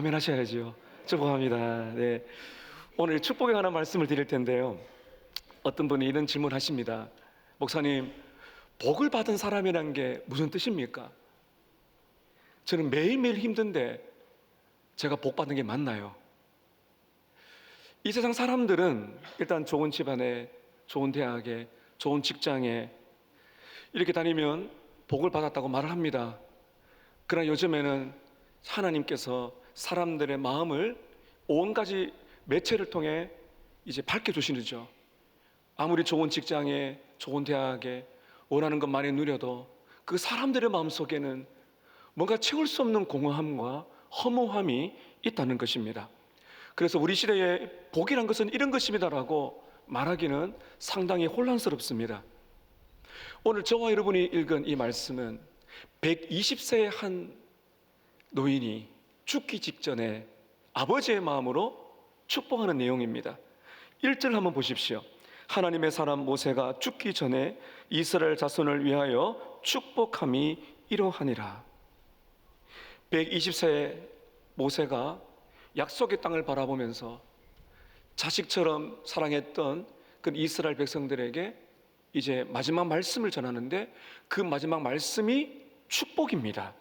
아멘 하셔야죠. 축복합니다. 네. 오늘 축복에 관한 말씀을 드릴 텐데요. 어떤 분이 이런 질문을 하십니다. 목사님, 복을 받은 사람이란 게 무슨 뜻입니까? 저는 매일매일 힘든데 제가 복 받는 게 맞나요? 이 세상 사람들은 일단 좋은 집안에, 좋은 대학에, 좋은 직장에 이렇게 다니면 복을 받았다고 말을 합니다. 그러나 요즘에는 하나님께서 사람들의 마음을 온 가지 매체를 통해 이제 밝혀주시죠. 아무리 좋은 직장에, 좋은 대학에 원하는 것 많이 누려도 그 사람들의 마음속에는 뭔가 채울 수 없는 공허함과 허무함이 있다는 것입니다. 그래서 우리 시대의 복이란 것은 이런 것입니다라고 말하기는 상당히 혼란스럽습니다. 오늘 저와 여러분이 읽은 이 말씀은 120세의 한 노인이 죽기 직전에 아버지의 마음으로 축복하는 내용입니다. 1절 한번 보십시오. 하나님의 사람 모세가 죽기 전에 이스라엘 자손을 위하여 축복함이 이러하니라. 120세의 모세가 약속의 땅을 바라보면서 자식처럼 사랑했던 그 이스라엘 백성들에게 이제 마지막 말씀을 전하는데 그 마지막 말씀이 축복입니다.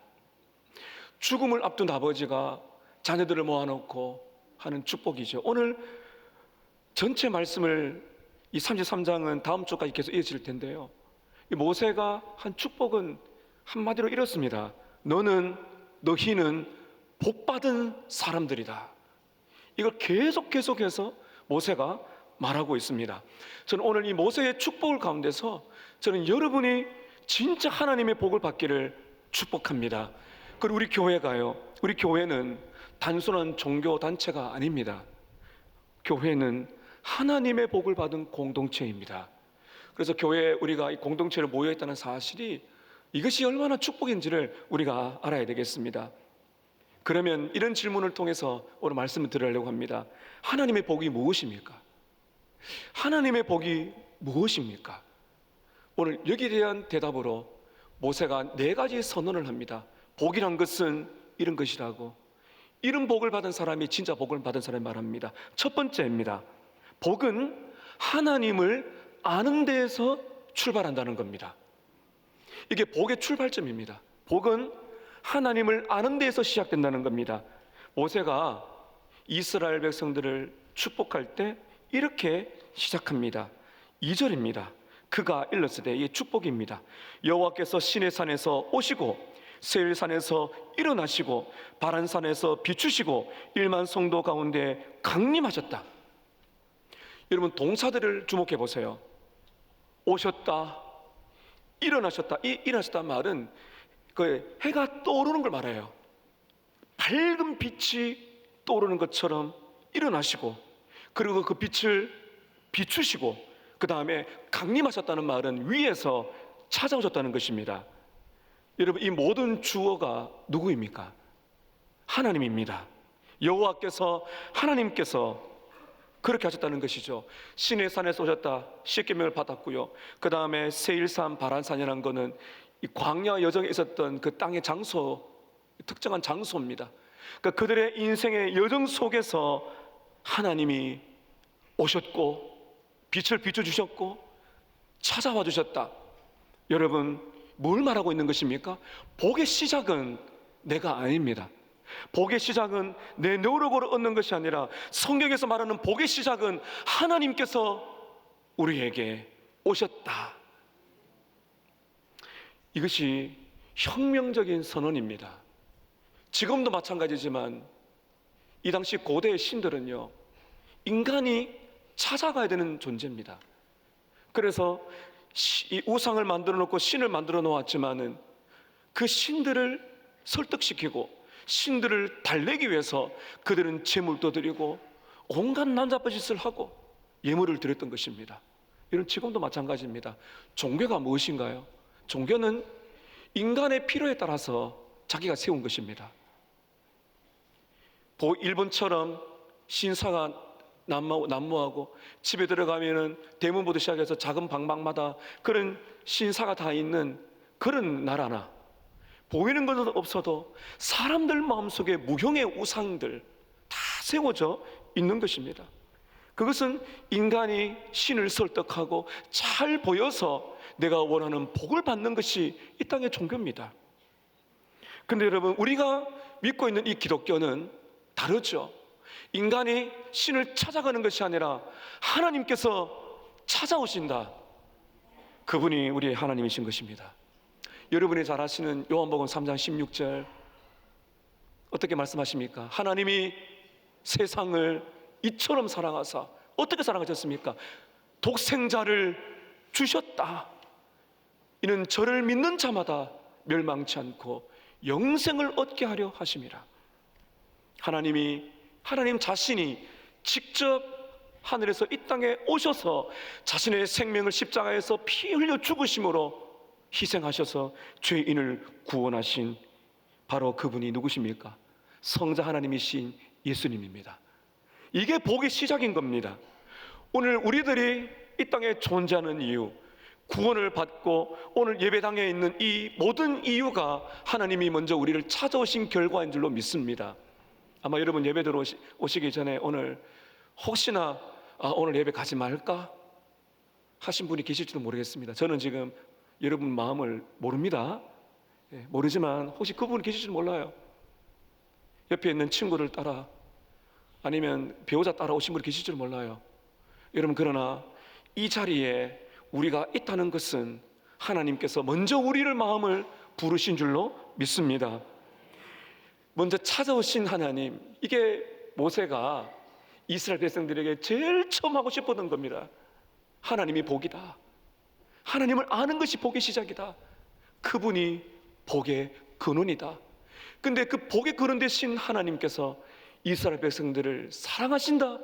죽음을 앞둔 아버지가 자녀들을 모아놓고 하는 축복이죠. 오늘 전체 말씀을 이 33장은 다음 주까지 계속 이어질 텐데요. 이 모세가 한 축복은 한마디로 이렇습니다. 너희는 복받은 사람들이다. 이걸 계속해서 모세가 말하고 있습니다. 저는 오늘 이 모세의 축복을 가운데서 저는 여러분이 진짜 하나님의 복을 받기를 축복합니다. 그리고 우리 교회는 단순한 종교 단체가 아닙니다. 교회는 하나님의 복을 받은 공동체입니다. 그래서 교회에 우리가 이 공동체로 모여있다는 사실이 이것이 얼마나 축복인지를 우리가 알아야 되겠습니다. 그러면 이런 질문을 통해서 오늘 말씀을 드리려고 합니다. 하나님의 복이 무엇입니까? 하나님의 복이 무엇입니까? 오늘 여기에 대한 대답으로 모세가 4가지 선언을 합니다. 복이란 것은 이런 것이라고, 이런 복을 받은 사람이 진짜 복을 받은 사람이 말합니다. 첫 번째입니다. 복은 하나님을 아는 데에서 출발한다는 겁니다. 이게 복의 출발점입니다. 복은 하나님을 아는 데에서 시작된다는 겁니다. 모세가 이스라엘 백성들을 축복할 때 이렇게 시작합니다. 2절입니다. 그가 일렀으되, 이게 축복입니다. 여호와께서 시내산에서 오시고 세일산에서 일어나시고 바란산에서 비추시고 1만 성도 가운데 강림하셨다. 여러분, 동사들을 주목해 보세요. 오셨다, 일어나셨다. 이 일어나셨다 말은 그 해가 떠오르는 걸 말해요. 밝은 빛이 떠오르는 것처럼 일어나시고, 그리고 그 빛을 비추시고, 그 다음에 강림하셨다는 말은 위에서 찾아오셨다는 것입니다. 여러분, 이 모든 주어가 누구입니까? 하나님입니다. 여호와께서, 하나님께서 그렇게 하셨다는 것이죠. 시내산에서 오셨다, 십계명을 받았고요. 그 다음에 세일산, 바란산이라는 것은 이 광야 여정에 있었던 그 땅의 장소, 특정한 장소입니다. 그러니까 그들의 인생의 여정 속에서 하나님이 오셨고 빛을 비춰주셨고 찾아와 주셨다. 여러분, 뭘 말하고 있는 것입니까? 복의 시작은 내가 아닙니다. 복의 시작은 내 노력으로 얻는 것이 아니라 성경에서 말하는 복의 시작은 하나님께서 우리에게 오셨다. 이것이 혁명적인 선언입니다. 지금도 마찬가지지만 이 당시 고대의 신들은요, 인간이 찾아가야 되는 존재입니다. 그래서 이 우상을 만들어 놓고 신을 만들어 놓았지만은 그 신들을 설득시키고 신들을 달래기 위해서 그들은 제물도 드리고 온갖 난잡짓을 하고 예물을 드렸던 것입니다. 이런 지금도 마찬가지입니다. 종교가 무엇인가요? 종교는 인간의 필요에 따라서 자기가 세운 것입니다. 일본처럼 신사가 난무하고 집에 들어가면은 대문부터 시작해서 작은 방방마다 그런 신사가 다 있는 그런 나라나, 보이는 것은 없어도 사람들 마음속에 무형의 우상들 다 세워져 있는 것입니다. 그것은 인간이 신을 설득하고 잘 보여서 내가 원하는 복을 받는 것이 이 땅의 종교입니다. 그런데 여러분, 우리가 믿고 있는 이 기독교는 다르죠. 인간이 신을 찾아가는 것이 아니라 하나님께서 찾아오신다. 그분이 우리의 하나님이신 것입니다. 여러분이 잘 아시는 요한복음 3장 16절 어떻게 말씀하십니까? 하나님이 세상을 이처럼 사랑하사, 어떻게 사랑하셨습니까? 독생자를 주셨다. 이는 저를 믿는 자마다 멸망치 않고 영생을 얻게 하려 하심이라. 하나님 자신이 직접 하늘에서 이 땅에 오셔서 자신의 생명을 십자가에서 피 흘려 죽으심으로 희생하셔서 죄인을 구원하신 바로 그분이 누구십니까? 성자 하나님이신 예수님입니다. 이게 복의 시작인 겁니다. 오늘 우리들이 이 땅에 존재하는 이유, 구원을 받고 오늘 예배당에 있는 이 모든 이유가 하나님이 먼저 우리를 찾아오신 결과인 줄로 믿습니다. 아마 여러분 예배 들어오시기 전에 오늘 혹시나 오늘 예배 가지 말까 하신 분이 계실지도 모르겠습니다. 저는 지금 여러분 마음을 모릅니다. 모르지만 혹시 그분이 계실지도 몰라요. 옆에 있는 친구를 따라 아니면 배우자 따라 오신 분이 계실지도 몰라요. 여러분, 그러나 이 자리에 우리가 있다는 것은 하나님께서 먼저 우리를 마음을 부르신 줄로 믿습니다. 먼저 찾아오신 하나님, 이게 모세가 이스라엘 백성들에게 제일 처음 하고 싶었던 겁니다. 하나님이 복이다. 하나님을 아는 것이 복의 시작이다. 그분이 복의 근원이다. 근데 그 복의 근원 되신 하나님께서 이스라엘 백성들을 사랑하신다,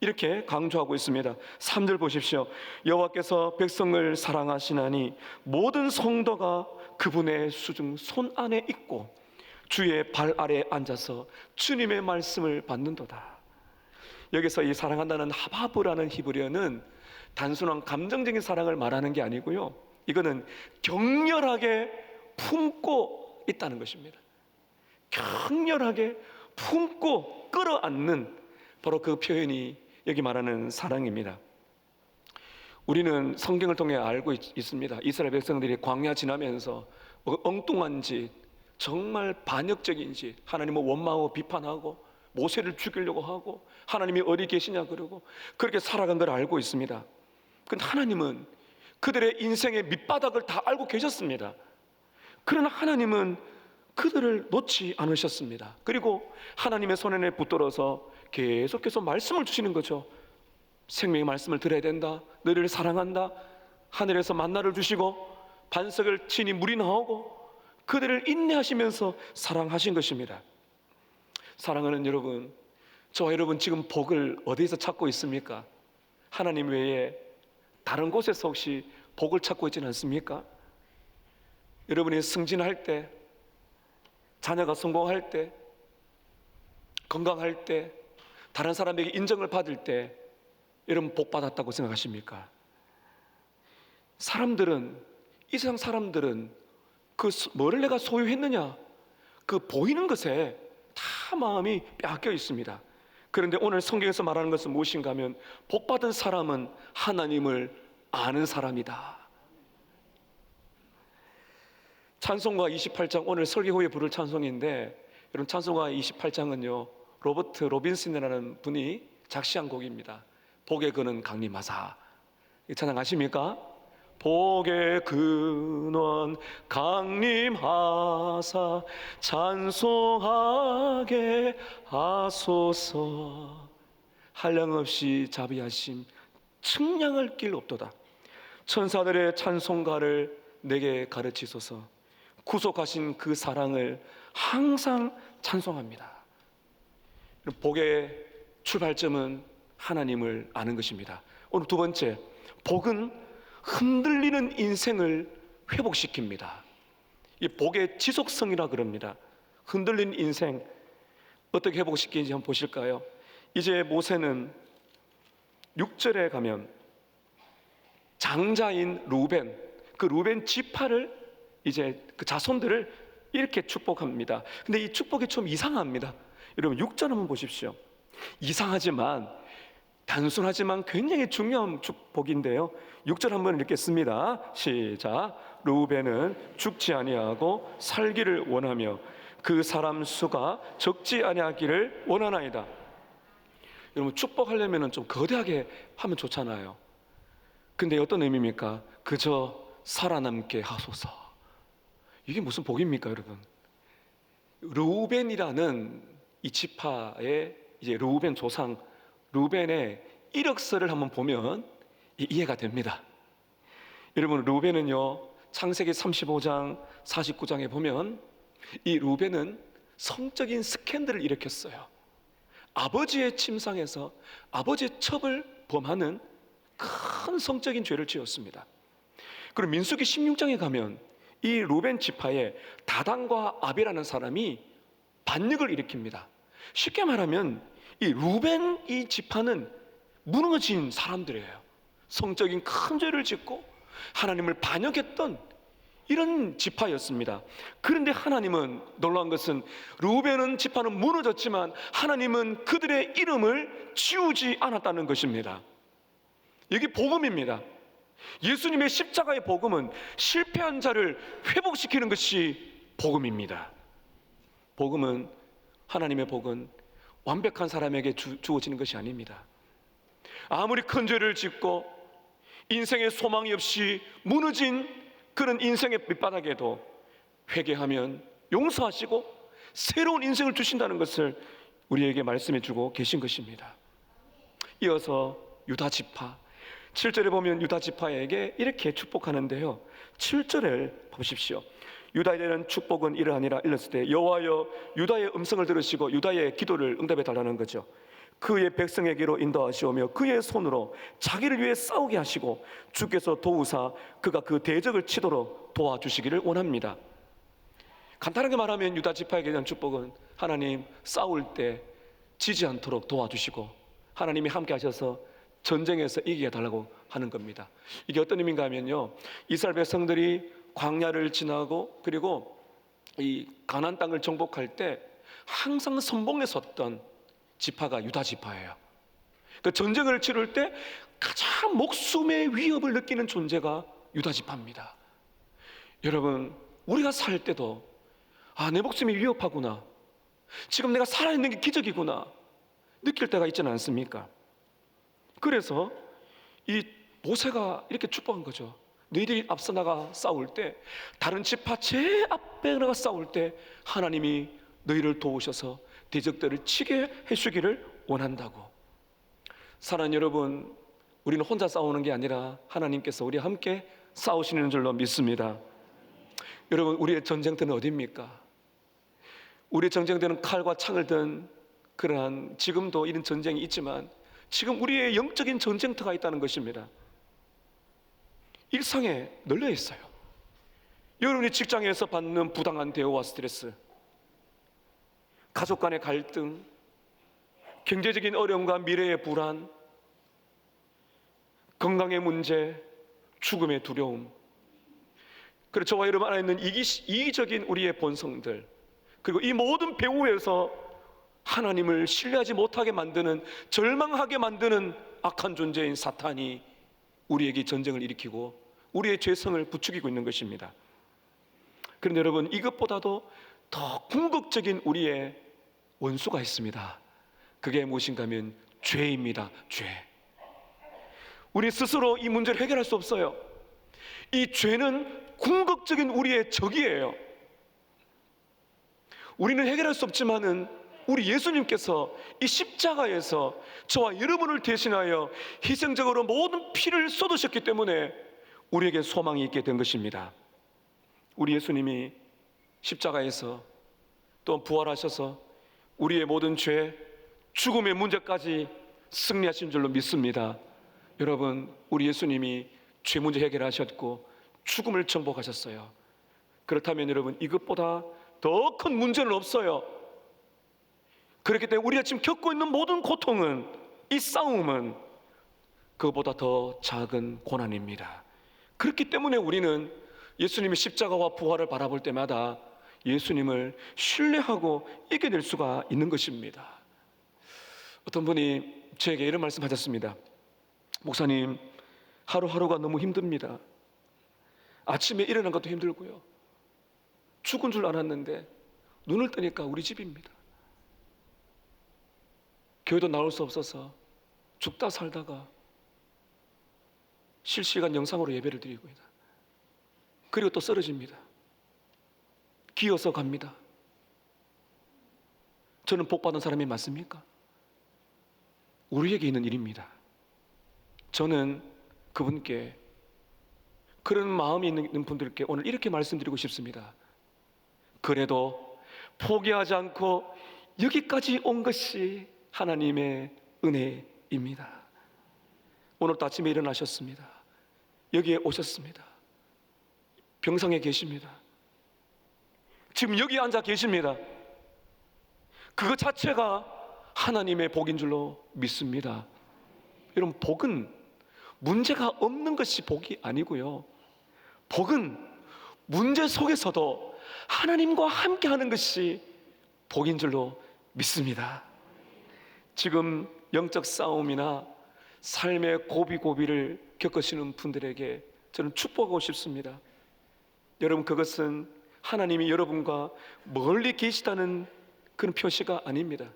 이렇게 강조하고 있습니다. 3절 보십시오. 여호와께서 백성을 사랑하시나니 모든 성도가 그분의 수중 손 안에 있고 주의 발 아래에 앉아서 주님의 말씀을 받는도다. 여기서 이 사랑한다는 하바브라는 히브리어는 단순한 감정적인 사랑을 말하는 게 아니고요, 이거는 격렬하게 품고 있다는 것입니다. 격렬하게 품고 끌어안는 바로 그 표현이 여기 말하는 사랑입니다. 우리는 성경을 통해 알고 있습니다. 이스라엘 백성들이 광야 지나면서 엉뚱한 짓, 정말 반역적인 짓, 하나님을 원망하고 비판하고 모세를 죽이려고 하고 하나님이 어디 계시냐 그러고 그렇게 살아간 걸 알고 있습니다. 근데 하나님은 그들의 인생의 밑바닥을 다 알고 계셨습니다. 그러나 하나님은 그들을 놓지 않으셨습니다. 그리고 하나님의 손에 붙들어서 계속해서 말씀을 주시는 거죠. 생명의 말씀을 들어야 된다. 너희를 사랑한다. 하늘에서 만나를 주시고 반석을 치니 물이 나오고 그들을 인내하시면서 사랑하신 것입니다. 사랑하는 여러분, 저와 여러분 지금 복을 어디에서 찾고 있습니까? 하나님 외에 다른 곳에서 혹시 복을 찾고 있지는 않습니까? 여러분이 승진할 때, 자녀가 성공할 때, 건강할 때, 다른 사람에게 인정을 받을 때 여러분 복 받았다고 생각하십니까? 사람들은, 이 세상 사람들은 뭐를 내가 소유했느냐, 그 보이는 것에 다 마음이 빼앗겨 있습니다. 그런데 오늘 성경에서 말하는 것은 무엇인가 하면 복 받은 사람은 하나님을 아는 사람이다. 찬송가 28장, 오늘 설교 후에 부를 찬송인데, 여러분 찬송가 28장은요 로버트 로빈슨이라는 분이 작시한 곡입니다. 복의 근원 강림하사. 이 찬양 아십니까? 복의 근원 강림하사 찬송하게 하소서. 한량없이 자비하심 측량할 길 없도다. 천사들의 찬송가를 내게 가르치소서. 구속하신 그 사랑을 항상 찬송합니다. 복의 출발점은 하나님을 아는 것입니다. 오늘 두 번째, 복은 흔들리는 인생을 회복시킵니다. 이 복의 지속성이라 그럽니다. 흔들린 인생 어떻게 회복시키는지 한번 보실까요? 이제 모세는 6절에 가면 장자인 루벤, 그 루벤 지파를 이제 그 자손들을 이렇게 축복합니다. 근데 이 축복이 좀 이상합니다. 여러분 6절 한번 보십시오. 이상하지만 단순하지만 굉장히 중요한 축복인데요. 6절 한번 읽겠습니다. 시작. 르우벤은 죽지 아니하고 살기를 원하며 그 사람 수가 적지 아니하기를 원하나이다. 여러분 축복하려면 좀 거대하게 하면 좋잖아요. 근데 어떤 의미입니까? 그저 살아남게 하소서. 이게 무슨 복입니까, 여러분? 르우벤이라는 이 지파의 이제 르우벤 조상 르우벤의 이력서를 한번 보면 이해가 됩니다. 여러분 르우벤은요 창세기 35장 49장에 보면 이 르우벤은 성적인 스캔들을 일으켰어요. 아버지의 침상에서 아버지의 첩을 범하는 큰 성적인 죄를 지었습니다. 그리고 민수기 16장에 가면 이 르우벤 지파에 다단과 아비라는 사람이 반역을 일으킵니다. 쉽게 말하면 이 르우벤 이 지파는 무너진 사람들이에요. 성적인 큰 죄를 짓고 하나님을 반역했던 이런 지파였습니다. 그런데 하나님은 놀라운 것은 르우벤은 지파는 무너졌지만 하나님은 그들의 이름을 지우지 않았다는 것입니다. 이게 복음입니다. 예수님의 십자가의 복음은 실패한 자를 회복시키는 것이 복음입니다. 복음은 하나님의 복은 완벽한 사람에게 주어지는 것이 아닙니다. 아무리 큰 죄를 짓고 인생의 소망이 없이 무너진 그런 인생의 밑바닥에도 회개하면 용서하시고 새로운 인생을 주신다는 것을 우리에게 말씀해 주고 계신 것입니다. 이어서 유다 지파 7절에 보면 유다 지파에게 이렇게 축복하는데요. 7절을 보십시오. 유다에 대한 축복은 이러하니라 일렀을 때 여호와여 유다의 음성을 들으시고 유다의 기도를 응답해 달라는 거죠. 그의 백성에게로 인도하시오며 그의 손으로 자기를 위해 싸우게 하시고 주께서 도우사 그가 그 대적을 치도록 도와주시기를 원합니다. 간단하게 말하면 유다 지파에게 대한 축복은 하나님 싸울 때 지지 않도록 도와주시고 하나님이 함께 하셔서 전쟁에서 이기게 해달라고 하는 겁니다. 이게 어떤 의미인가 하면요, 이스라엘 백성들이 광야를 지나고 그리고 이 가나안 땅을 정복할 때 항상 선봉에 섰던 지파가 유다 지파예요. 그 전쟁을 치를 때 가장 목숨의 위협을 느끼는 존재가 유다 지파입니다. 여러분 우리가 살 때도 내 목숨이 위협하구나, 지금 내가 살아있는 게 기적이구나 느낄 때가 있지는 않습니까? 그래서 이 모세가 이렇게 축복한 거죠. 너희들이 앞서 나가 싸울 때, 다른 지파 제 앞에 나가 싸울 때 하나님이 너희를 도우셔서 대적들을 치게 해주기를 원한다고. 사랑하는 여러분, 우리는 혼자 싸우는 게 아니라 하나님께서 우리와 함께 싸우시는 줄로 믿습니다. 여러분 우리의 전쟁터는 어디입니까? 우리의 전쟁터는 칼과 창을 든 그러한, 지금도 이런 전쟁이 있지만 지금 우리의 영적인 전쟁터가 있다는 것입니다. 일상에 널려 있어요. 여러분이 직장에서 받는 부당한 대우와 스트레스, 가족 간의 갈등, 경제적인 어려움과 미래의 불안, 건강의 문제, 죽음의 두려움, 그리고 저와 여러분 안에 있는 이기적인 우리의 본성들, 그리고 이 모든 배후에서 하나님을 신뢰하지 못하게 만드는, 절망하게 만드는 악한 존재인 사탄이 우리에게 전쟁을 일으키고 우리의 죄성을 부추기고 있는 것입니다. 그런데 여러분 이것보다도 더 궁극적인 우리의 원수가 있습니다. 그게 무엇인가 하면 죄입니다. 죄. 우리 스스로 이 문제를 해결할 수 없어요. 이 죄는 궁극적인 우리의 적이에요. 우리는 해결할 수 없지만은 우리 예수님께서 이 십자가에서 저와 여러분을 대신하여 희생적으로 모든 피를 쏟으셨기 때문에 우리에게 소망이 있게 된 것입니다. 우리 예수님이 십자가에서 또 부활하셔서 우리의 모든 죄, 죽음의 문제까지 승리하신 줄로 믿습니다. 여러분 우리 예수님이 죄 문제 해결하셨고 죽음을 정복하셨어요. 그렇다면 여러분 이것보다 더 큰 문제는 없어요. 그렇기 때문에 우리가 지금 겪고 있는 모든 고통은, 이 싸움은 그것보다 더 작은 고난입니다. 그렇기 때문에 우리는 예수님의 십자가와 부활을 바라볼 때마다 예수님을 신뢰하고 이겨낼 수가 있는 것입니다. 어떤 분이 저에게 이런 말씀 하셨습니다. 목사님, 하루하루가 너무 힘듭니다. 아침에 일어난 것도 힘들고요. 죽은 줄 알았는데 눈을 뜨니까 우리 집입니다. 교회도 나올 수 없어서 죽다 살다가 실시간 영상으로 예배를 드리고 있다. 그리고 또 쓰러집니다. 기어서 갑니다. 저는 복받은 사람이 맞습니까? 우리에게 있는 일입니다. 저는 그분께, 그런 마음이 있는 분들께 오늘 이렇게 말씀드리고 싶습니다. 그래도 포기하지 않고 여기까지 온 것이 하나님의 은혜입니다. 오늘도 아침에 일어나셨습니다. 여기에 오셨습니다. 병상에 계십니다. 지금 여기 앉아 계십니다. 그것 자체가 하나님의 복인 줄로 믿습니다. 여러분, 복은 문제가 없는 것이 복이 아니고요, 복은 문제 속에서도 하나님과 함께하는 것이 복인 줄로 믿습니다. 지금 영적 싸움이나 삶의 고비고비를 겪으시는 분들에게 저는 축복하고 싶습니다. 여러분, 그것은 하나님이 여러분과 멀리 계시다는 그런 표시가 아닙니다.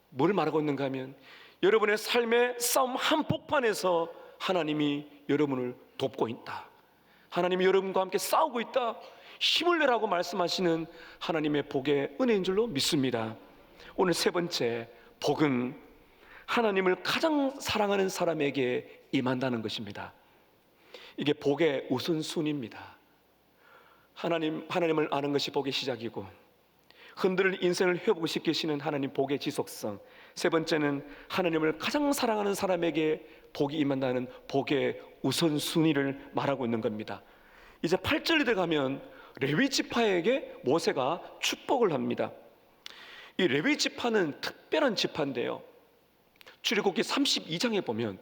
뭘 말하고 있는가 하면, 여러분의 삶의 싸움 한복판에서 하나님이 여러분을 돕고 있다, 하나님이 여러분과 함께 싸우고 있다, 힘을 내라고 말씀하시는 하나님의 복의 은혜인 줄로 믿습니다. 오늘 세 번째, 복은 하나님을 가장 사랑하는 사람에게 임한다는 것입니다. 이게 복의 우선순위입니다. 하나님을 아는 것이 복의 시작이고, 흔들릴 인생을 회복시키시는 하나님 복의 지속성. 세 번째는 하나님을 가장 사랑하는 사람에게 복이 임한다는 복의 우선순위를 말하고 있는 겁니다. 이제 8절에 들어가면 레위 지파에게 모세가 축복을 합니다. 이 레위 지파는 특별한 지파인데요, 출애굽기 32장에 보면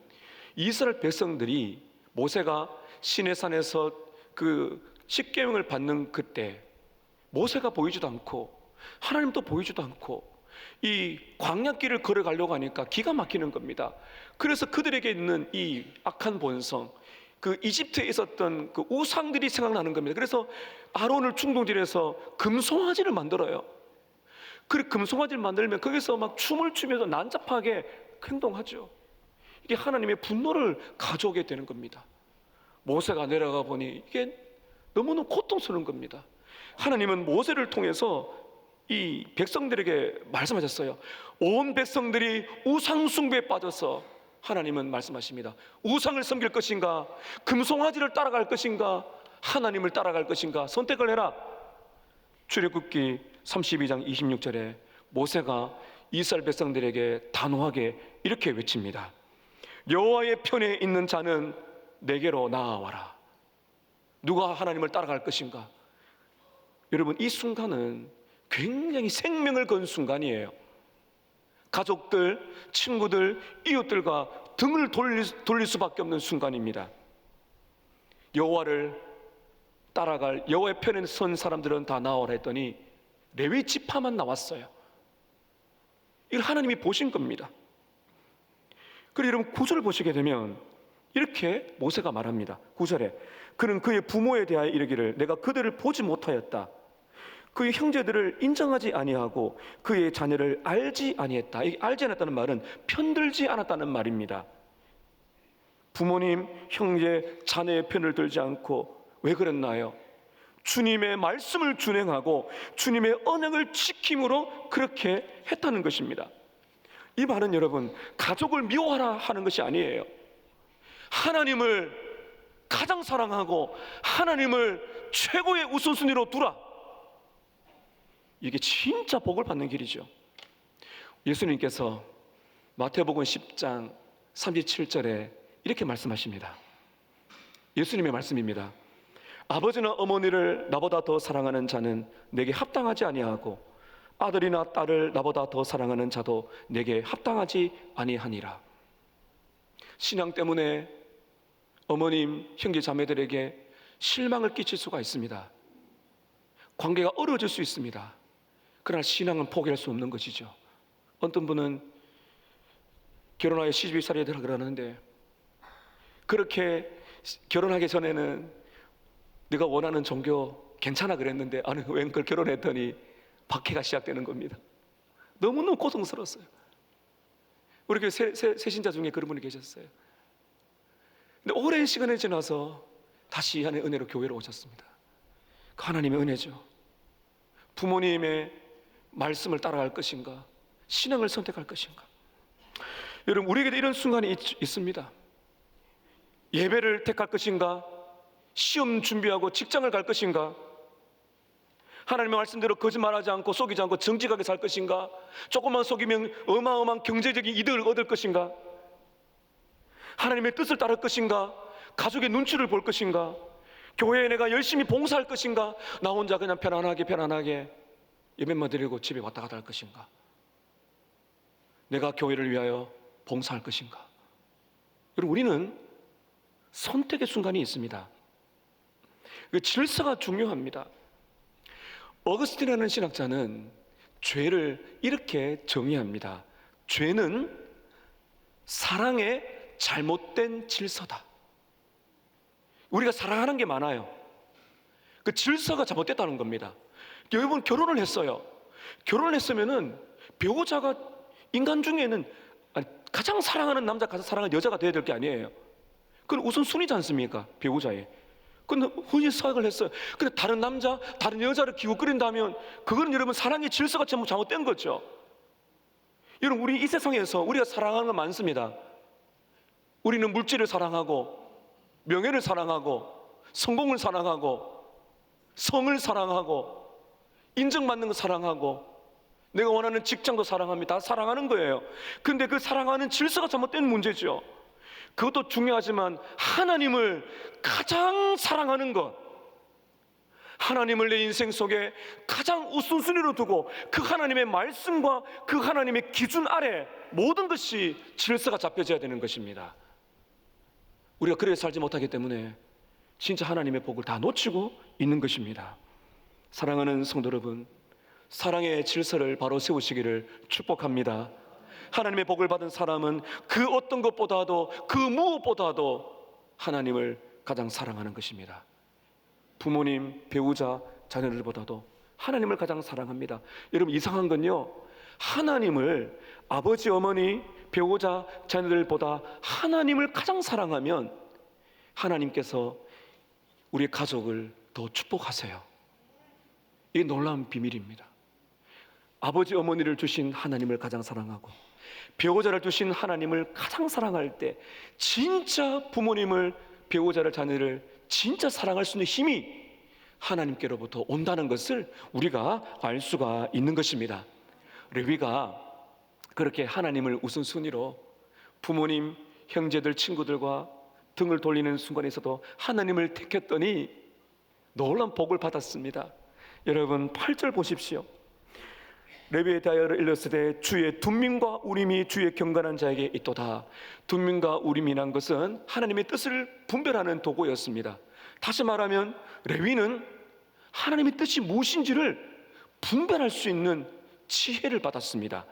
이스라엘 백성들이 모세가 시내산에서 그 십계명을 받는 그때 모세가 보이지도 않고 하나님도 보이지도 않고 이 광야길을 걸어가려고 하니까 기가 막히는 겁니다. 그래서 그들에게 있는 이 악한 본성, 그 이집트에 있었던 그 우상들이 생각나는 겁니다. 그래서 아론을 충동질해서 금송아지를 만들어요. 그 금송아지를 만들면 거기서 막 춤을 추면서 난잡하게 행동하죠. 이게 하나님의 분노를 가져오게 되는 겁니다. 모세가 내려가 보니 이게 너무너무 고통스러운 겁니다. 하나님은 모세를 통해서 이 백성들에게 말씀하셨어요. 온 백성들이 우상 숭배에 빠져서, 하나님은 말씀하십니다. 우상을 섬길 것인가, 금송아지를 따라갈 것인가, 하나님을 따라갈 것인가, 선택을 해라. 출애굽기 32장 26절에 모세가 이스라엘 백성들에게 단호하게 이렇게 외칩니다. 여호와의 편에 있는 자는 내게로 나아와라. 누가 하나님을 따라갈 것인가? 여러분, 이 순간은 굉장히 생명을 건 순간이에요. 가족들, 친구들, 이웃들과 등을 돌릴 수밖에 없는 순간입니다. 여호와를 따라갈, 여호와의 편에 선 사람들은 다 나오라 했더니 레위 지파만 나왔어요. 이걸 하나님이 보신 겁니다. 그리고 여러분, 9절을 보시게 되면 이렇게 모세가 말합니다. 9절에 그는 그의 부모에 대하여 이르기를 내가 그들을 보지 못하였다, 그의 형제들을 인정하지 아니하고 그의 자녀를 알지 아니했다. 이 알지 않았다는 말은 편들지 않았다는 말입니다. 부모님, 형제, 자녀의 편을 들지 않고 왜 그랬나요? 주님의 말씀을 준행하고 주님의 언약을 지킴으로 그렇게 했다는 것입니다. 이 말은 여러분, 가족을 미워하라 하는 것이 아니에요. 하나님을 가장 사랑하고 하나님을 최고의 우선순위로 두라. 이게 진짜 복을 받는 길이죠. 예수님께서 마태복음 10장 37절에 이렇게 말씀하십니다. 예수님의 말씀입니다. 아버지나 어머니를 나보다 더 사랑하는 자는 내게 합당하지 아니하고 아들이나 딸을 나보다 더 사랑하는 자도 내게 합당하지 아니하니라. 신앙 때문에 어머님, 형제, 자매들에게 실망을 끼칠 수가 있습니다. 관계가 어려워질 수 있습니다. 그러나 신앙은 포기할 수 없는 것이죠. 어떤 분은 결혼하여 시집이 살아야 되라 그러는데, 그렇게 결혼하기 전에는 네가 원하는 종교 괜찮아 그랬는데 아니 웬걸 결혼했더니 박해가 시작되는 겁니다. 너무너무 고통스러웠어요. 우리 교회 세신자 중에 그런 분이 계셨어요. 근데 오랜 시간이 지나서 다시 하나님의 은혜로 교회로 오셨습니다. 그 하나님의 은혜죠. 부모님의 말씀을 따라갈 것인가, 신앙을 선택할 것인가. 여러분, 우리에게도 이런 순간이 있습니다. 예배를 택할 것인가, 시험 준비하고 직장을 갈 것인가, 하나님의 말씀대로 거짓말하지 않고 속이지 않고 정직하게 살 것인가, 조금만 속이면 어마어마한 경제적인 이득을 얻을 것인가, 하나님의 뜻을 따를 것인가, 가족의 눈치를 볼 것인가, 교회에 내가 열심히 봉사할 것인가, 나 혼자 그냥 편안하게 예배만 드리고 집에 왔다 갔다 할 것인가, 내가 교회를 위하여 봉사할 것인가. 여러분, 우리는 선택의 순간이 있습니다. 그 질서가 중요합니다. 어거스틴이라는 신학자는 죄를 이렇게 정의합니다. 죄는 사랑의 잘못된 질서다. 우리가 사랑하는 게 많아요. 그 질서가 잘못됐다는 겁니다. 여러분, 결혼을 했어요. 결혼을 했으면은 배우자가 인간 중에는 가장 사랑하는 남자, 가장 사랑하는 여자가 돼야 될 게 아니에요. 그건 우선순위지 않습니까? 배우자의. 근데 혼인 사역을 했어요. 근데 다른 남자, 다른 여자를 기웃거린다면 그거는 여러분 사랑의 질서가 전부 잘못된 거죠. 여러분, 우리 이 세상에서 우리가 사랑하는 건 많습니다. 우리는 물질을 사랑하고, 명예를 사랑하고, 성공을 사랑하고, 성을 사랑하고, 인정받는 거 사랑하고, 내가 원하는 직장도 사랑합니다. 다 사랑하는 거예요. 근데 그 사랑하는 질서가 잘못된 문제죠. 그것도 중요하지만 하나님을 가장 사랑하는 것, 하나님을 내 인생 속에 가장 우선순위로 두고 그 하나님의 말씀과 그 하나님의 기준 아래 모든 것이 질서가 잡혀져야 되는 것입니다. 우리가 그렇게 살지 못하기 때문에 진짜 하나님의 복을 다 놓치고 있는 것입니다. 사랑하는 성도 여러분, 사랑의 질서를 바로 세우시기를 축복합니다. 하나님의 복을 받은 사람은 그 어떤 것보다도, 그 무엇보다도 하나님을 가장 사랑하는 것입니다. 부모님, 배우자, 자녀들보다도 하나님을 가장 사랑합니다. 여러분, 이상한 건요, 하나님을, 아버지, 어머니, 배우자, 자녀들보다 하나님을 가장 사랑하면 하나님께서 우리 가족을 더 축복하세요. 이게 놀라운 비밀입니다. 아버지, 어머니를 주신 하나님을 가장 사랑하고 배우자를 주신 하나님을 가장 사랑할 때 진짜 부모님을, 배우자를, 자녀를 진짜 사랑할 수 있는 힘이 하나님께로부터 온다는 것을 우리가 알 수가 있는 것입니다. 레위가 그렇게 하나님을 우선순위로 부모님, 형제들, 친구들과 등을 돌리는 순간에서도 하나님을 택했더니 놀라운 복을 받았습니다. 여러분, 8절 보십시오. 레위에 대하여 일렀으되 주의 둠밈과 우림이 주의 경건한 자에게 있도다. 둠밈과 우림이란 것은 하나님의 뜻을 분별하는 도구였습니다. 다시 말하면 레위는 하나님의 뜻이 무엇인지를 분별할 수 있는 지혜를 받았습니다.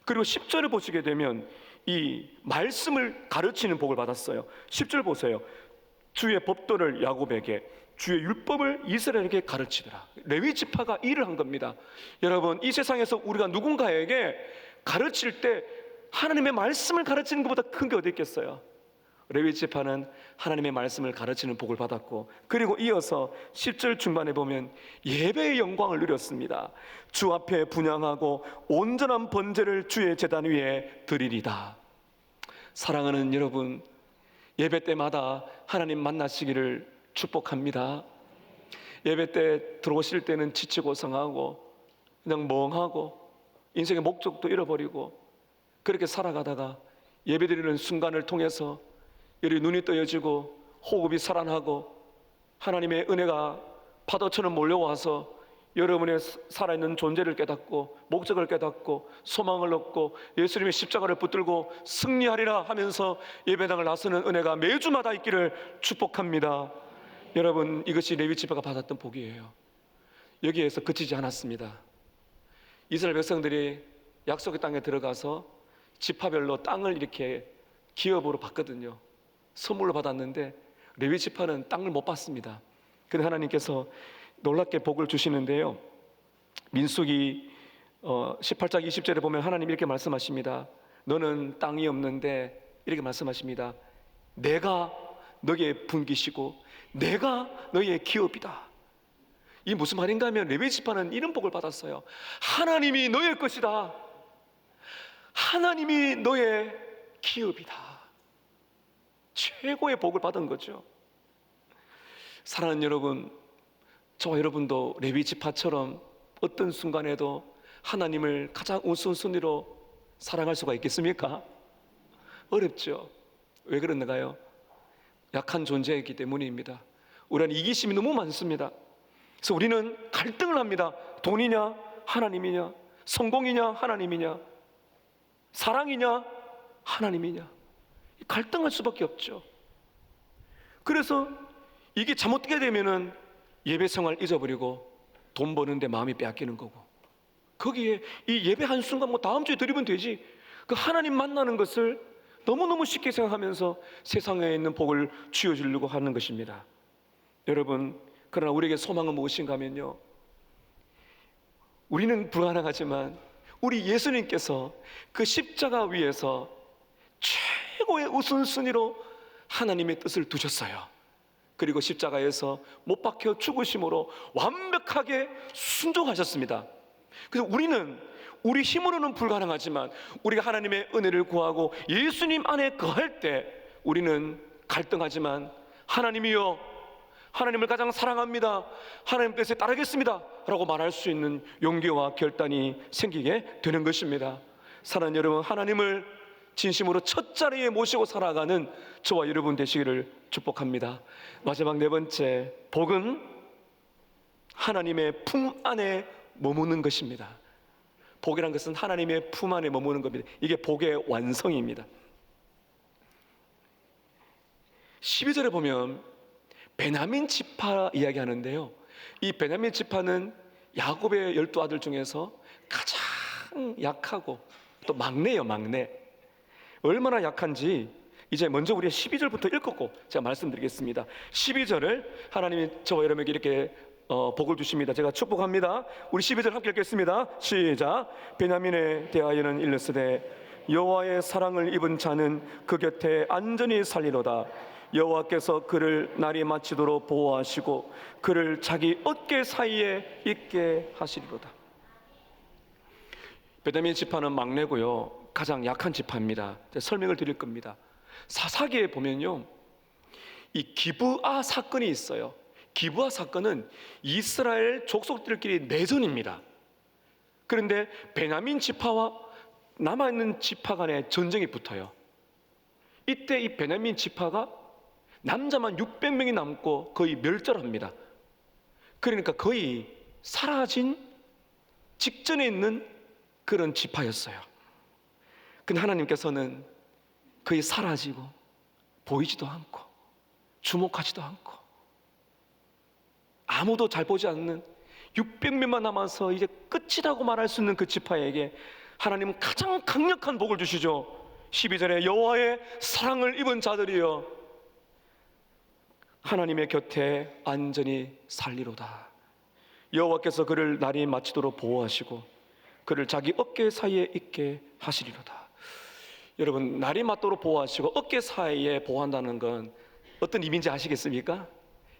그리고 10절을 보시게 되면 이 말씀을 가르치는 복을 받았어요. 10절 보세요. 주의 법도를 야곱에게, 주의 율법을 이스라엘에게 가르치더라. 레위 지파가 일을 한 겁니다. 여러분, 이 세상에서 우리가 누군가에게 가르칠 때 하나님의 말씀을 가르치는 것보다 큰 게 어디 있겠어요? 레위 지파는 하나님의 말씀을 가르치는 복을 받았고, 그리고 이어서 10절 중반에 보면 예배의 영광을 누렸습니다. 주 앞에 분향하고 온전한 번제를 주의 제단 위에 드리리다. 사랑하는 여러분, 예배 때마다 하나님 만나시기를 축복합니다. 예배 때 들어오실 때는 지치고 상하고 그냥 멍하고 인생의 목적도 잃어버리고 그렇게 살아가다가 예배드리는 순간을 통해서 여러분 눈이 떠여지고 호흡이 살아나고 하나님의 은혜가 파도처럼 몰려와서 여러분의 살아있는 존재를 깨닫고 목적을 깨닫고 소망을 얻고 예수님의 십자가를 붙들고 승리하리라 하면서 예배당을 나서는 은혜가 매주마다 있기를 축복합니다. 여러분, 이것이 레위 지파가 받았던 복이에요. 여기에서 그치지 않았습니다. 이스라엘 백성들이 약속의 땅에 들어가서 지파별로 땅을 이렇게 기업으로 받거든요. 선물로 받았는데 레위 지파는 땅을 못 받습니다. 그런데 하나님께서 놀랍게 복을 주시는데요. 민수기 18장 20절에 보면 하나님 이렇게 말씀하십니다. 너는 땅이 없는데, 이렇게 말씀하십니다. 내가 너의 분기시고 내가 너의 기업이다. 이 무슨 말인가 하면 레위 지파는 이런 복을 받았어요. 하나님이 너의 것이다. 하나님이 너의 기업이다. 최고의 복을 받은 거죠. 사랑하는 여러분, 저와 여러분도 레위 지파처럼 어떤 순간에도 하나님을 가장 우선순위로 사랑할 수가 있겠습니까? 어렵죠. 왜 그런가요? 약한 존재이기 때문입니다. 우리는 이기심이 너무 많습니다. 그래서 우리는 갈등을 합니다. 돈이냐 하나님이냐, 성공이냐 하나님이냐, 사랑이냐 하나님이냐, 갈등할 수밖에 없죠. 그래서 이게 잘못되게 되면은 예배 생활 잊어버리고 돈 버는데 마음이 빼앗기는 거고, 거기에 이 예배 한 순간 뭐 다음 주에 드리면 되지, 그 하나님 만나는 것을 너무너무 쉽게 생각하면서 세상에 있는 복을 쥐어주려고 하는 것입니다. 여러분, 그러나 우리에게 소망은 무엇인가 하면요, 우리는 불가능하지만 우리 예수님께서 그 십자가 위에서 최고의 우선순위로 하나님의 뜻을 두셨어요. 그리고 십자가에서 못 박혀 죽으심으로 완벽하게 순종하셨습니다. 그래서 우리는 우리 힘으로는 불가능하지만 우리가 하나님의 은혜를 구하고 예수님 안에 거할 때 우리는 갈등하지만 하나님이여, 하나님을 가장 사랑합니다, 하나님 뜻에 따르겠습니다 라고 말할 수 있는 용기와 결단이 생기게 되는 것입니다. 사랑하는 여러분, 하나님을 진심으로 첫 자리에 모시고 살아가는 저와 여러분 되시기를 축복합니다. 마지막 네 번째, 복은 하나님의 품 안에 머무는 것입니다. 복이란 것은 하나님의 품 안에 머무는 겁니다. 이게 복의 완성입니다. 12절에 보면 베냐민 지파 이야기하는데요, 이 베냐민 지파는 야곱의 12아들 중에서 가장 약하고 또 막내예요. 막내. 얼마나 약한지 이제 먼저 우리 12절부터 읽고 제가 말씀드리겠습니다. 12절을 하나님이 저와 여러분에게 이렇게 복을 주십니다. 제가 축복합니다. 우리 12절 함께 읽겠습니다. 시작. 베냐민에 대하여는 일렀으되 여호와의 사랑을 입은 자는 그 곁에 안전히 살리로다. 여호와께서 그를 날이 마치도록 보호하시고 그를 자기 어깨 사이에 있게 하시리로다. 베냐민 지파는 막내고요, 가장 약한 지파입니다. 설명을 드릴 겁니다. 사사기에 보면요, 이 기브아 사건이 있어요. 기브아 사건은 이스라엘 족속들끼리 내전입니다. 그런데 베냐민 지파와 남아있는 지파 간에 전쟁이 붙어요. 이때 이 베냐민 지파가 남자만 600명이 남고 거의 멸절합니다. 그러니까 거의 사라진 직전에 있는 그런 지파였어요. 근데 하나님께서는 거의 사라지고 보이지도 않고 주목하지도 않고 아무도 잘 보지 않는 600명만 남아서 이제 끝이라고 말할 수 있는 그 지파에게 하나님은 가장 강력한 복을 주시죠. 12절에 여호와의 사랑을 입은 자들이여 하나님의 곁에 안전히 살리로다. 여호와께서 그를 날이 마치도록 보호하시고 그를 자기 어깨 사이에 있게 하시리로다. 여러분, 날이 맞도록 보호하시고 어깨 사이에 보호한다는 건 어떤 의미인지 아시겠습니까?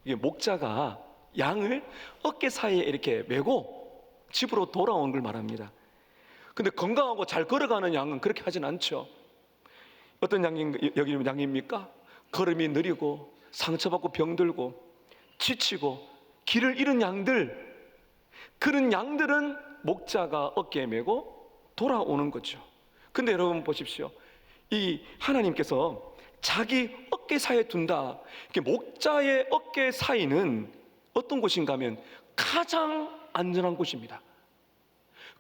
이게 목자가 양을 어깨 사이에 이렇게 메고 집으로 돌아오는 걸 말합니다. 근데 건강하고 잘 걸어가는 양은 그렇게 하진 않죠. 어떤 양입니까? 걸음이 느리고 상처받고 병들고 지치고 길을 잃은 양들, 그런 양들은 목자가 어깨에 메고 돌아오는 거죠. 근데 여러분 보십시오. 이 하나님께서 자기 어깨 사이에 둔다. 목자의 어깨 사이는 어떤 곳인가 하면 가장 안전한 곳입니다.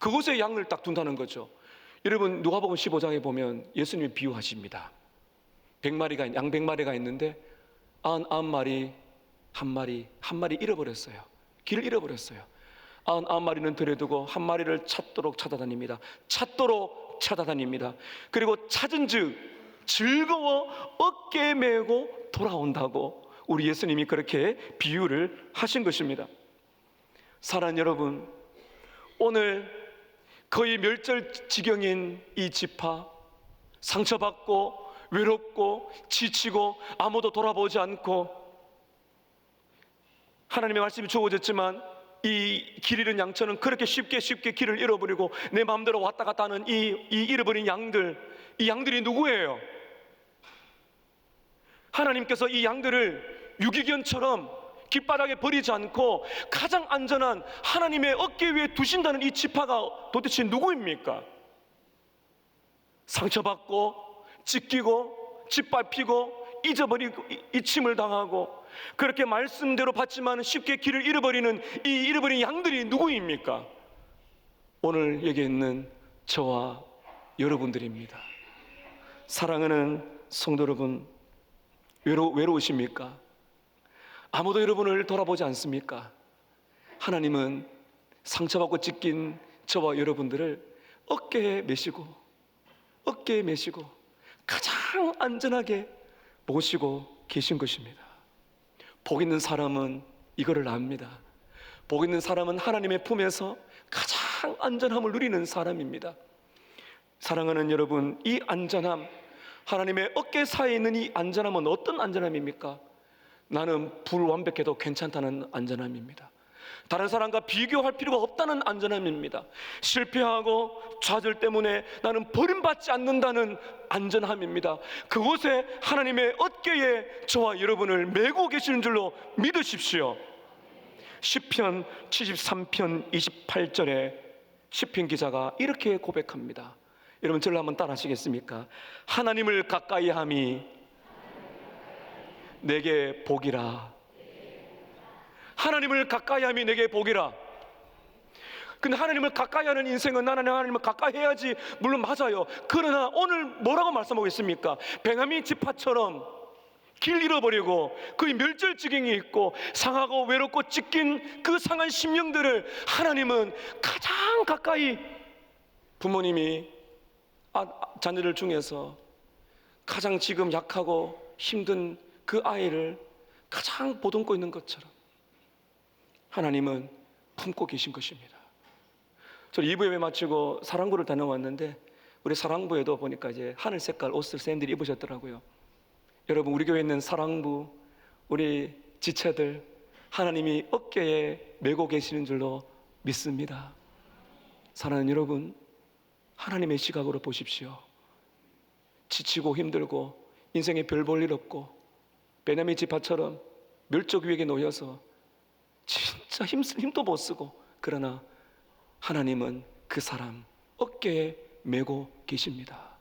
그곳에 양을 딱 둔다는 거죠. 여러분, 누가복음 15장에 보면 예수님이 비유하십니다. 양 100마리가 있는데 99마리 한 마리 잃어버렸어요. 길을 잃어버렸어요. 99마리는 들여두고 한 마리를 찾도록 찾아다닙니다. 찾도록 찾아다닙니다. 그리고 찾은즉 즐거워 어깨에 메고 돌아온다고 우리 예수님이 그렇게 비유를 하신 것입니다. 사랑하는 여러분, 오늘 거의 멸절지경인 이 지파, 상처받고 외롭고 지치고 아무도 돌아보지 않고 하나님의 말씀이 주어졌지만 이 길 잃은 양처럼 그렇게 쉽게 길을 잃어버리고 내 마음대로 왔다 갔다 하는 이 잃어버린 양들, 이 양들이 누구예요? 하나님께서 이 양들을 유기견처럼 길바닥에 버리지 않고 가장 안전한 하나님의 어깨 위에 두신다는 이 지파가 도대체 누구입니까? 상처받고 찢기고 짓밟히고 잊어버리고 잊힘을 당하고 그렇게 말씀대로 받지만 쉽게 길을 잃어버리는 이 잃어버린 양들이 누구입니까? 오늘 여기 있는 저와 여러분들입니다. 사랑하는 성도 여러분, 외로우십니까? 아무도 여러분을 돌아보지 않습니까? 하나님은 상처받고 찢긴 저와 여러분들을 어깨에 메시고 가장 안전하게 모시고 계신 것입니다. 복 있는 사람은 이거를 압니다. 복 있는 사람은 하나님의 품에서 가장 안전함을 누리는 사람입니다. 사랑하는 여러분, 이 안전함, 하나님의 어깨 사이에 있는 이 안전함은 어떤 안전함입니까? 나는 불완벽해도 괜찮다는 안전함입니다. 다른 사람과 비교할 필요가 없다는 안전함입니다. 실패하고 좌절 때문에 나는 버림받지 않는다는 안전함입니다. 그곳에 하나님의 어깨에 저와 여러분을 메고 계시는 줄로 믿으십시오. 시편 73편 28절에 시편 기자가 이렇게 고백합니다. 여러분 저를 한번 따라 하시겠습니까? 하나님을 가까이함이 내게 복이라. 하나님을 가까이함이 내게 복이라. 근데 하나님을 가까이하는 인생은 나는 하나님을 가까이해야지, 물론 맞아요. 그러나 오늘 뭐라고 말씀하고 있습니까? 베냐민 지파처럼 길 잃어버리고 그 멸절지경이 있고 상하고 외롭고 찢긴 그 상한 심령들을 하나님은 가장 가까이, 부모님이 자녀들 중에서 가장 지금 약하고 힘든 그 아이를 가장 보듬고 있는 것처럼 하나님은 품고 계신 것입니다. 저 2부 예배 마치고 사랑부를 다녀왔는데 우리 사랑부에도 보니까 이제 하늘 색깔 옷을 쌤들이 입으셨더라고요. 여러분, 우리 교회에 있는 사랑부, 우리 지체들 하나님이 어깨에 메고 계시는 줄로 믿습니다. 사랑하는 여러분, 하나님의 시각으로 보십시오. 지치고 힘들고 인생에 별 볼 일 없고 베냐민 지파처럼 멸족 위기에 놓여서 진짜 힘도 못 쓰고, 그러나 하나님은 그 사람 어깨에 메고 계십니다.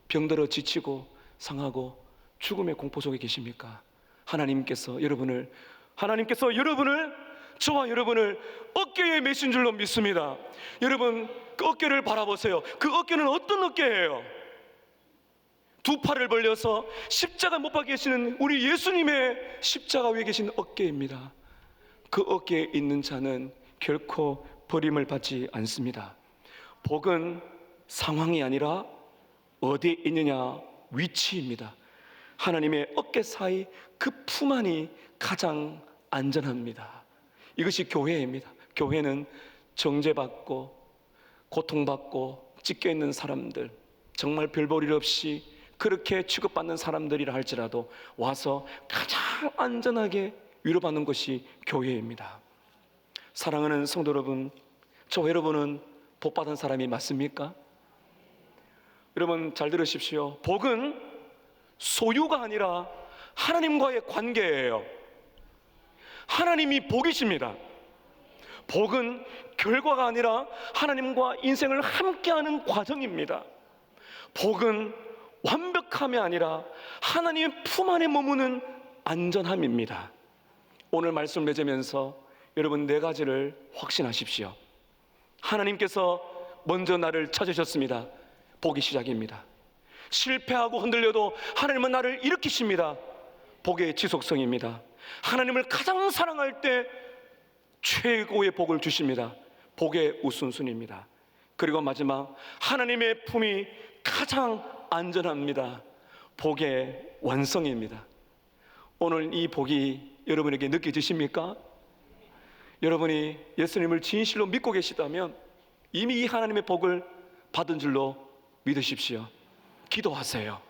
병들어 지치고 상하고 죽음의 공포 속에 계십니까? 하나님께서 여러분을 저와 여러분을 어깨에 메신 줄로 믿습니다. 여러분, 그 어깨를 바라보세요. 그 어깨는 어떤 어깨예요? 두 팔을 벌려서 십자가 못 박혀 계시는 우리 예수님의 십자가 위에 계신 어깨입니다. 그 어깨에 있는 자는 결코 버림을 받지 않습니다. 복은 상황이 아니라 어디에 있느냐, 위치입니다. 하나님의 어깨 사이 그 품 안이 가장 안전합니다. 이것이 교회입니다. 교회는 정죄받고 고통받고 찢겨있는 사람들, 정말 별 볼 일 없이 그렇게 취급받는 사람들이라 할지라도 와서 가장 안전하게 위로받는 것이 교회입니다. 사랑하는 성도 여러분, 저와 여러분은 복받은 사람이 맞습니까? 여러분 잘 들으십시오. 복은 소유가 아니라 하나님과의 관계예요. 하나님이 복이십니다. 복은 결과가 아니라 하나님과 인생을 함께하는 과정입니다. 복은 완벽함이 아니라 하나님의 품 안에 머무는 안전함입니다. 오늘 말씀 맺으면서 여러분 4가지를 확신하십시오. 하나님께서 먼저 나를 찾으셨습니다. 복이 시작입니다. 실패하고 흔들려도 하나님은 나를 일으키십니다. 복의 지속성입니다. 하나님을 가장 사랑할 때 최고의 복을 주십니다. 복의 우선순위입니다. 그리고 마지막, 하나님의 품이 가장 안전합니다. 복의 완성입니다. 오늘 이 복이 여러분에게 느껴지십니까? 여러분이 예수님을 진실로 믿고 계시다면 이미 이 하나님의 복을 받은 줄로 믿으십시오. 기도하세요.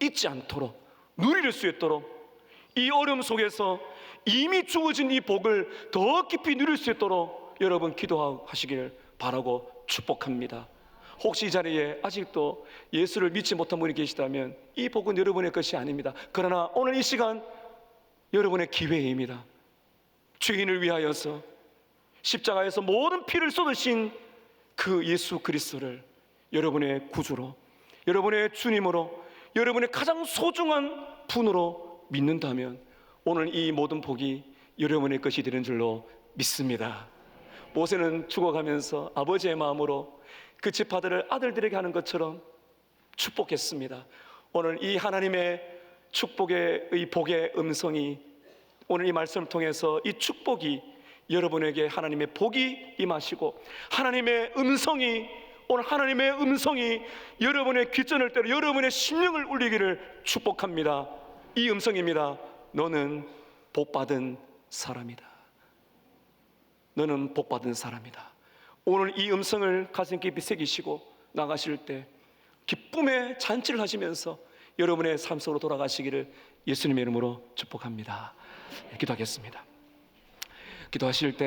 잊지 않도록, 누릴 수 있도록, 이 어려움 속에서 이미 주어진 이 복을 더 깊이 누릴 수 있도록 여러분 기도하시길 바라고 축복합니다. 혹시 이 자리에 아직도 예수를 믿지 못한 분이 계시다면 이 복은 여러분의 것이 아닙니다. 그러나 오늘 이 시간 여러분의 기회입니다. 죄인을 위하여서 십자가에서 모든 피를 쏟으신 그 예수 그리스도를 여러분의 구주로, 여러분의 주님으로, 여러분의 가장 소중한 분으로 믿는다면 오늘 이 모든 복이 여러분의 것이 되는 줄로 믿습니다. 모세는 죽어가면서 아버지의 마음으로 그 지파들을 아들들에게 하는 것처럼 축복했습니다. 오늘 이 하나님의 축복의 이 복의 음성이 오늘 이 말씀을 통해서 이 축복이 여러분에게 하나님의 복이 임하시고 하나님의 음성이, 오늘 하나님의 음성이 여러분의 귓전을 때려 여러분의 심령을 울리기를 축복합니다. 이 음성입니다. 너는 복받은 사람이다. 너는 복받은 사람이다. 오늘 이 음성을 가슴 깊이 새기시고 나가실 때 기쁨의 잔치를 하시면서 여러분의 삶 속으로 돌아가시기를 예수님의 이름으로 축복합니다. 기도하겠습니다. 기도하실 때